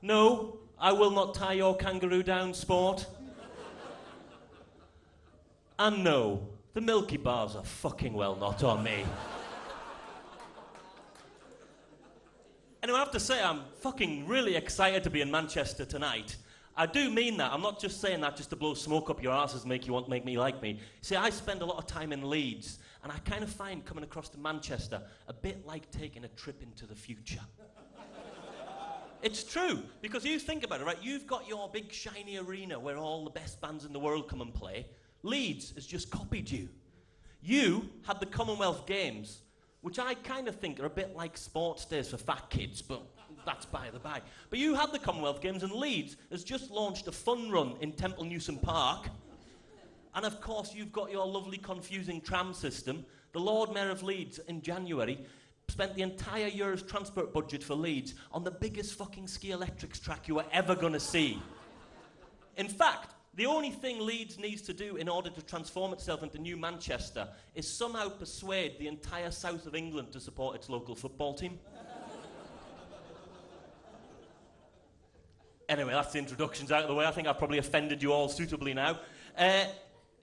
No, I will not tie your kangaroo down, sport. And no, the Milky Bars are fucking well not on me. Anyway, I have to say I'm fucking really excited to be in Manchester tonight. I do mean that. I'm not just saying that just to blow smoke up your asses and make me like me. See, I spend a lot of time in Leeds, and I kind of find coming across to Manchester a bit like taking a trip into the future. It's true, because you think about it, right? You've got your big shiny arena where all the best bands in the world come and play. Leeds has just copied you. You had the Commonwealth Games, which I kind of think are a bit like sports days for fat kids, but that's by the by. But you had the Commonwealth Games, and Leeds has just launched a fun run in Temple Newsom Park. And of course, you've got your lovely confusing tram system. The Lord Mayor of Leeds in January spent the entire year's transport budget for Leeds on the biggest fucking ski electrics track you were ever going to see. In fact, the only thing Leeds needs to do in order to transform itself into New Manchester is somehow persuade the entire south of England to support its local football team. Anyway, that's the introductions out of the way. I think I've probably offended you all suitably now.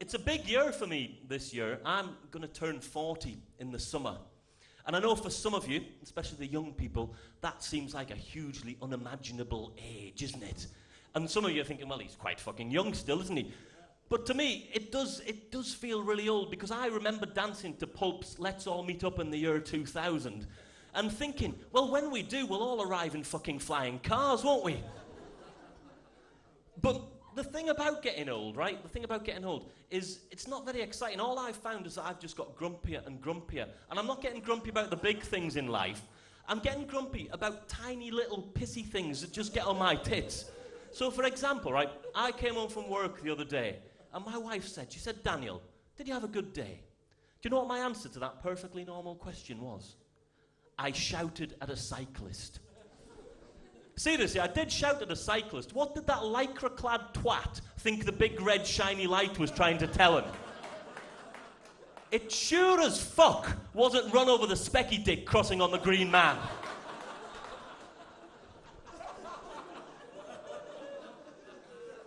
It's a big year for me this year. I'm going to turn 40 in the summer. And I know for some of you, especially the young people, that seems like a hugely unimaginable age, isn't it? And some of you are thinking, well, he's quite fucking young still, isn't he? But to me, it does feel really old, because I remember dancing to Pulp's Let's All Meet Up in the year 2000 and thinking, well, when we do, we'll all arrive in fucking flying cars, won't we? But the thing about getting old, right? The thing about getting old is it's not very exciting. All I've found is that I've just got grumpier and grumpier. And I'm not getting grumpy about the big things in life. I'm getting grumpy about tiny little pissy things that just get on my tits. So, for example, right, I came home from work the other day, and my wife said, Daniel, did you have a good day? Do you know what my answer to that perfectly normal question was? I shouted at a cyclist. Seriously, I did shout at a cyclist. What did that lycra-clad twat think the big red shiny light was trying to tell him? It sure as fuck wasn't run over the specky dick crossing on the green man.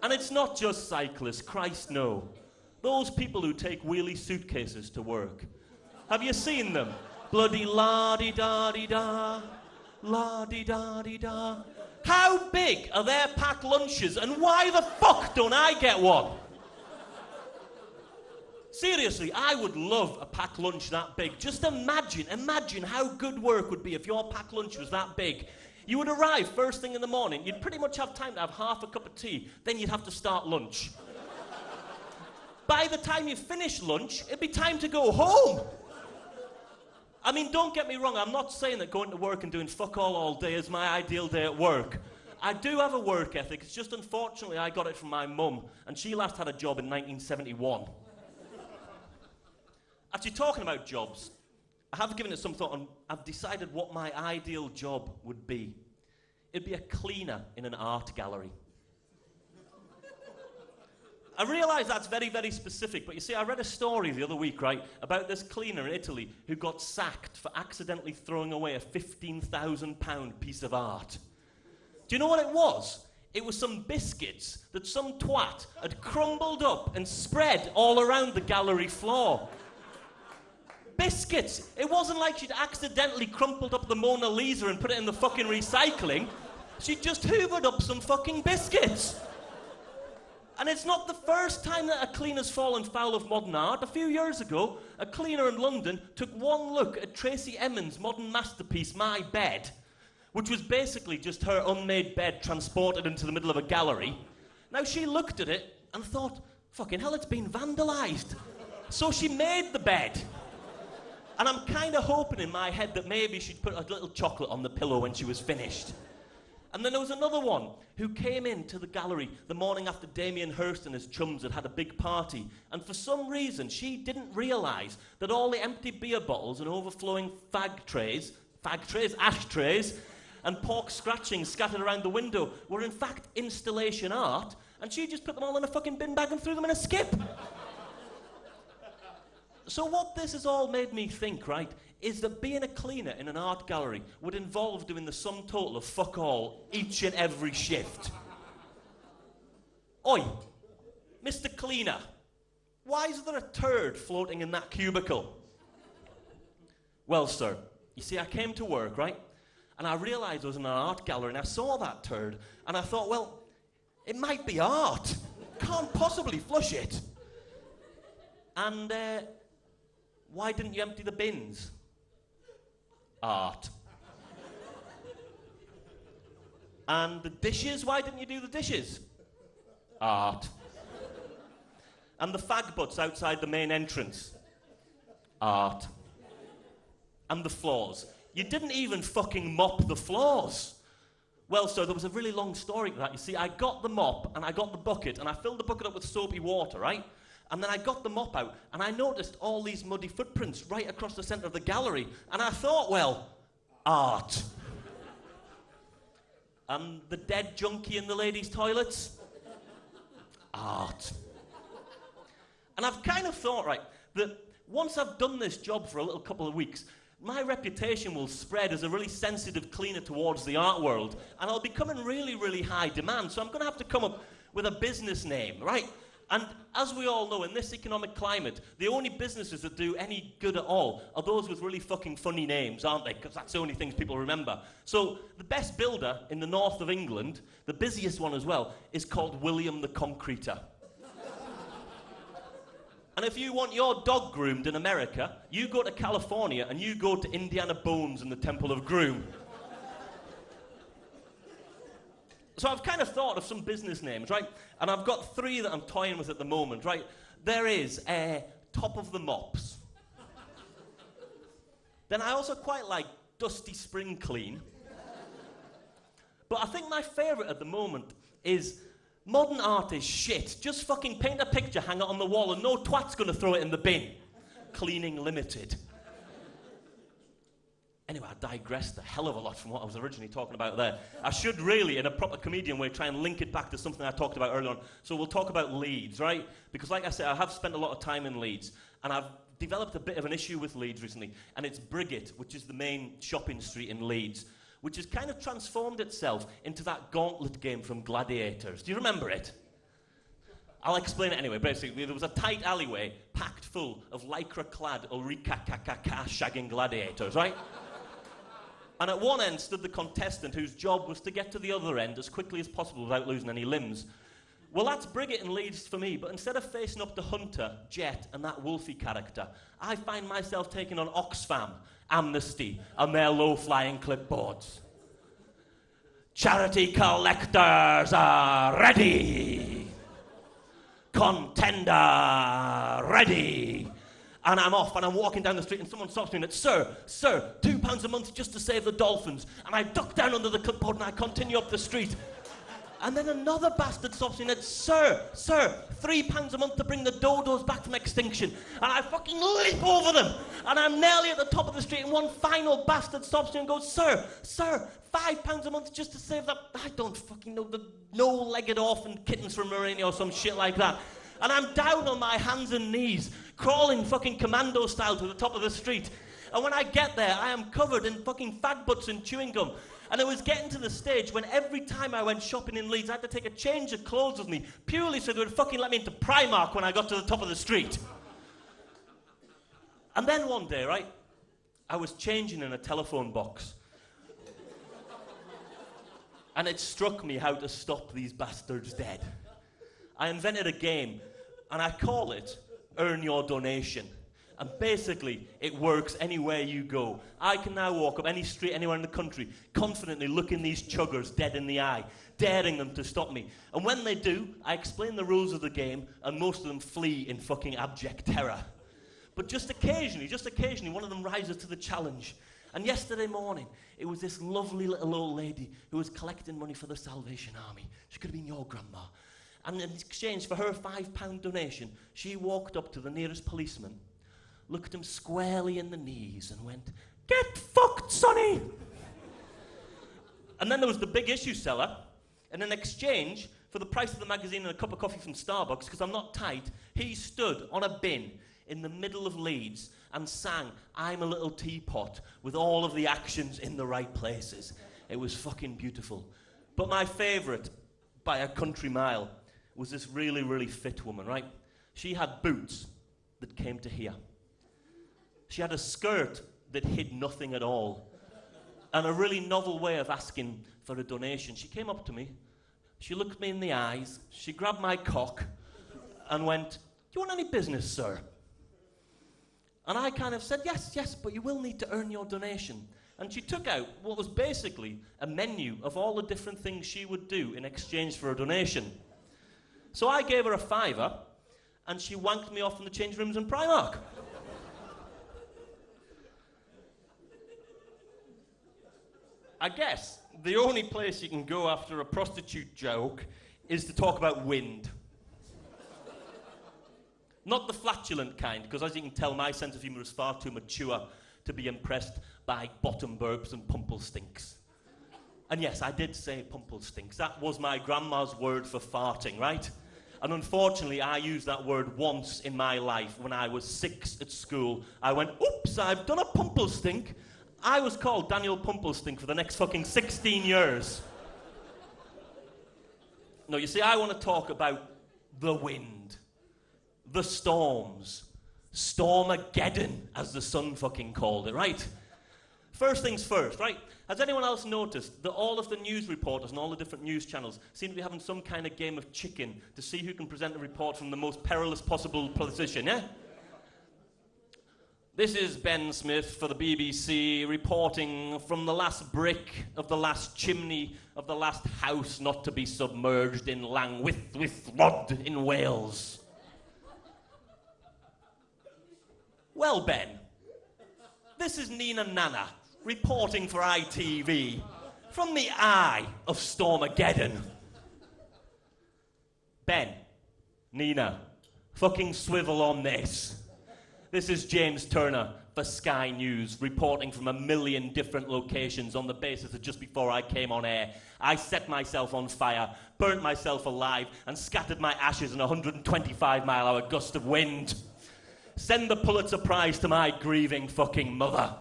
And it's not just cyclists, Christ no. Those people who take wheelie suitcases to work. Have you seen them? Bloody la-di-da-di-da, la-di-da-di-da. How big are their packed lunches, and why the fuck don't I get one? Seriously, I would love a packed lunch that big. Just imagine how good work would be if your packed lunch was that big. You would arrive first thing in the morning, you'd pretty much have time to have half a cup of tea, then you'd have to start lunch. By the time you finish lunch, it'd be time to go home. I mean, don't get me wrong, I'm not saying that going to work and doing fuck all day is my ideal day at work. I do have a work ethic, it's just unfortunately I got it from my mum, and she last had a job in 1971. Actually, talking about jobs, I have given it some thought, and I've decided what my ideal job would be. It'd be a cleaner in an art gallery. I realise that's very, very specific, but you see, I read a story the other week, right, about this cleaner in Italy who got sacked for accidentally throwing away a £15,000 piece of art. Do you know what it was? It was some biscuits that some twat had crumbled up and spread all around the gallery floor. Biscuits! It wasn't like she'd accidentally crumpled up the Mona Lisa and put it in the fucking recycling. She'd just hoovered up some fucking biscuits. And it's not the first time that a cleaner's fallen foul of modern art. A few years ago, a cleaner in London took one look at Tracy Emin's modern masterpiece, My Bed, which was basically just her unmade bed transported into the middle of a gallery. Now, she looked at it and thought, fucking hell, it's been vandalised. So she made the bed. And I'm kind of hoping in my head that maybe she'd put a little chocolate on the pillow when she was finished. And then there was another one who came into the gallery the morning after Damien Hirst and his chums had had a big party. And for some reason, she didn't realise that all the empty beer bottles and overflowing ashtrays, and pork scratchings scattered around the window were in fact installation art, and she just put them all in a fucking bin bag and threw them in a skip. So what this has all made me think, right, is that being a cleaner in an art gallery would involve doing the sum total of fuck all each and every shift. Oi, Mr. Cleaner, why is there a turd floating in that cubicle? Well, sir, you see, I came to work, right? And I realised I was in an art gallery and I saw that turd and I thought, well, it might be art. Can't possibly flush it. And why didn't you empty the bins? Art. And the dishes, why didn't you do the dishes? Art. And the fag butts outside the main entrance? Art. And the floors. You didn't even fucking mop the floors. Well, sir, there was a really long story to that. You see, I got the mop and I got the bucket and I filled the bucket up with soapy water, right? And then I got the mop out and I noticed all these muddy footprints right across the centre of the gallery. And I thought, well, art. And the dead junkie in the ladies' toilets? Art. And I've kind of thought, right, that once I've done this job for a little couple of weeks, my reputation will spread as a really sensitive cleaner towards the art world, and I'll become in really, really high demand. So I'm going to have to come up with a business name, right? And as we all know, in this economic climate, the only businesses that do any good at all are those with really fucking funny names, aren't they? Because that's the only things people remember. So the best builder in the north of England, the busiest one as well, is called William the Concreter. And if you want your dog groomed in America, you go to California and you go to Indiana Bones and the Temple of Groom. So I've kind of thought of some business names, right? And I've got 3 that I'm toying with at the moment, right? There is Top of the Mops. Then I also quite like Dusty Spring Clean. But I think my favourite at the moment is modern art is shit. Just fucking paint a picture, hang it on the wall, and no twat's gonna throw it in the bin. Cleaning Limited. Anyway, I digressed a hell of a lot from what I was originally talking about there. I should really, in a proper comedian way, try and link it back to something I talked about earlier on. So we'll talk about Leeds, right? Because like I said, I have spent a lot of time in Leeds, and I've developed a bit of an issue with Leeds recently, and it's Briggate, which is the main shopping street in Leeds, which has kind of transformed itself into that gauntlet game from Gladiators. Do you remember it? I'll explain it anyway. Basically, there was a tight alleyway packed full of lycra-clad Ulrika shagging gladiators, right? And at one end stood the contestant whose job was to get to the other end as quickly as possible without losing any limbs. Well, that's Briggate and Leeds for me, but instead of facing up to Hunter, Jet, and that Wolfie character, I find myself taking on Oxfam, Amnesty, and their low-flying clipboards. Charity collectors are ready. Contender ready. And I'm off, and I'm walking down the street, and someone stops me and it's, sir, £2 a month just to save the dolphins. And I duck down under the clipboard and I continue up the street. And then another bastard stops me and it's, sir, £3 a month to bring the dodos back from extinction. And I fucking leap over them. And I'm nearly at the top of the street, and one final bastard stops me and goes, sir, £5 a month just to save that, I don't fucking know, the no-legged orphan kittens from Mauritania or some shit like that. And I'm down on my hands and knees, crawling fucking commando style to the top of the street. And when I get there, I am covered in fucking fag butts and chewing gum. And it was getting to the stage when every time I went shopping in Leeds, I had to take a change of clothes with me, purely so they would fucking let me into Primark when I got to the top of the street. And then one day, right, I was changing in a telephone box. And it struck me how to stop these bastards dead. I invented a game, and I call it Earn Your Donation. And basically, it works anywhere you go. I can now walk up any street anywhere in the country, confidently looking these chuggers dead in the eye, daring them to stop me. And when they do, I explain the rules of the game, and most of them flee in fucking abject terror. But just occasionally, one of them rises to the challenge. And yesterday morning, it was this lovely little old lady who was collecting money for the Salvation Army. She could have been your grandma. And in exchange for her £5 donation, she walked up to the nearest policeman, looked him squarely in the knees and went, "Get fucked, sonny!" And then there was the big issue seller, and in exchange for the price of the magazine and a cup of coffee from Starbucks, because I'm not tight, he stood on a bin in the middle of Leeds and sang I'm a Little Teapot with all of the actions in the right places. It was fucking beautiful. But my favourite, by a country mile, was this really, really fit woman, right? She had boots that came to here. She had a skirt that hid nothing at all. And a really novel way of asking for a donation. She came up to me, she looked me in the eyes, she grabbed my cock and went, "Do you want any business, sir?" And I kind of said, yes, but you will need to earn your donation. And she took out what was basically a menu of all the different things she would do in exchange for a donation. So I gave her a £5, and she wanked me off in the change rooms in Primark. I guess the only place you can go after a prostitute joke is to talk about wind. Not the flatulent kind, because as you can tell, my sense of humour is far too mature to be impressed by bottom burbs and pumpelstinks. And yes, I did say pumpelstinks. That was my grandma's word for farting, right? And unfortunately, I used that word once in my life when I was 6 at school. I went, "Oops, I've done a pumpelstink." I was called Daniel Pumpelstink for the next fucking 16 years. No, you see, I want to talk about the wind. The storms. Stormageddon, as the Sun fucking called it, right? First things first, right? Has anyone else noticed that all of the news reporters and all the different news channels seem to be having some kind of game of chicken to see who can present a report from the most perilous possible position, yeah? This is Ben Smith for the BBC, reporting from the last brick of the last chimney of the last house not to be submerged in Llangwyth in Wales. Well, Ben, this is Nina Nana, reporting for ITV, from the eye of Stormageddon. Ben, Nina, fucking swivel on this. This is James Turner for Sky News, reporting from a million different locations on the basis that just before I came on air, I set myself on fire, burnt myself alive, and scattered my ashes in a 125-mile-hour gust of wind. Send the Pulitzer Prize to my grieving fucking mother.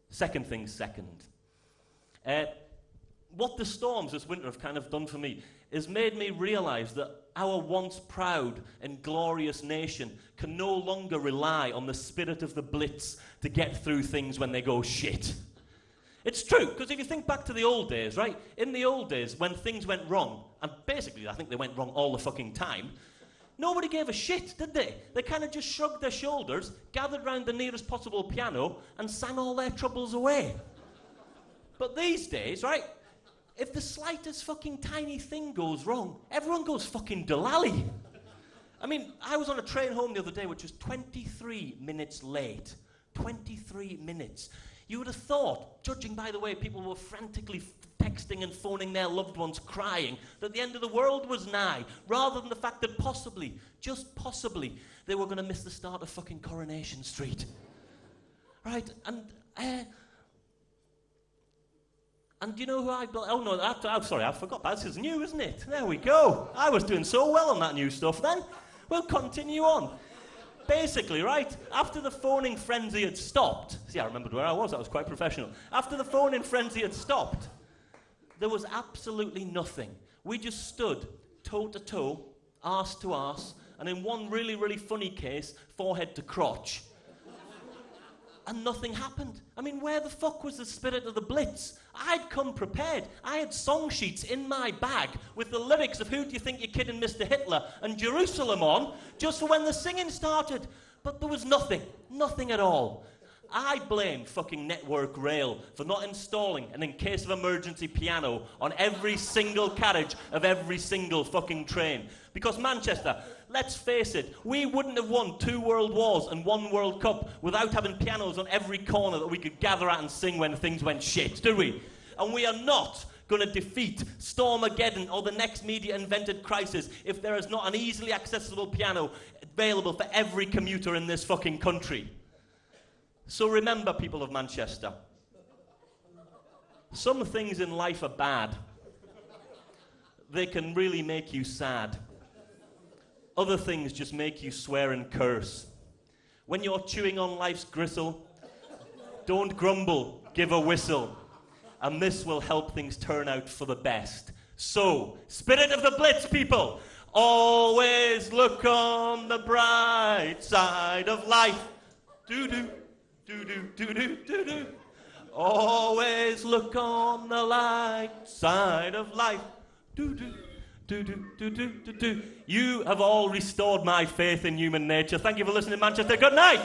Second thing second. What the storms this winter have kind of done for me is made me realise that our once proud and glorious nation can no longer rely on the spirit of the Blitz to get through things when they go shit. It's true, because if you think back to the old days, right? In the old days, when things went wrong, and basically I think they went wrong all the fucking time, nobody gave a shit, did they? They kind of just shrugged their shoulders, gathered round the nearest possible piano, and sang all their troubles away. But these days, right, if the slightest fucking tiny thing goes wrong, everyone goes fucking doolally. I mean, I was on a train home the other day which was 23 minutes late. 23 minutes. You would have thought, judging by the way people were frantically texting and phoning their loved ones crying, that the end of the world was nigh, rather than the fact that possibly, just possibly, they were going to miss the start of fucking Coronation Street. Right, and do you know who I'm sorry, I forgot. This is new, isn't it? There we go. I was doing so well on that new stuff then. We'll continue on. Basically, right, after the phoning frenzy had stopped, see, I remembered where I was quite professional. After the phoning frenzy had stopped, there was absolutely nothing. We just stood toe to toe, arse to arse, and in one really, really funny case, forehead to crotch. And nothing happened. I mean, where the fuck was the spirit of the Blitz? I'd come prepared. I had song sheets in my bag with the lyrics of Who Do You Think You're Kidding, Mr. Hitler and Jerusalem on, just for when the singing started. But there was nothing. Nothing at all. I blame fucking Network Rail for not installing an in case of emergency piano on every single carriage of every single fucking train. Because Manchester, let's face it, we wouldn't have won 2 World Wars and 1 World Cup without having pianos on every corner that we could gather at and sing when things went shit, do we? And we are not going to defeat Stormageddon or the next media-invented crisis if there is not an easily accessible piano available for every commuter in this fucking country. So remember, people of Manchester, some things in life are bad. They can really make you sad. Other things just make you swear and curse. When you're chewing on life's gristle, don't grumble, give a whistle. And this will help things turn out for the best. So, spirit of the Blitz, people, always look on the bright side of life. Do-do, do-do, do-do, do-do. Always look on the light side of life. Do-do, do-do, do-do, do-do. You have all restored my faith in human nature. Thank you for listening, Manchester. Good night.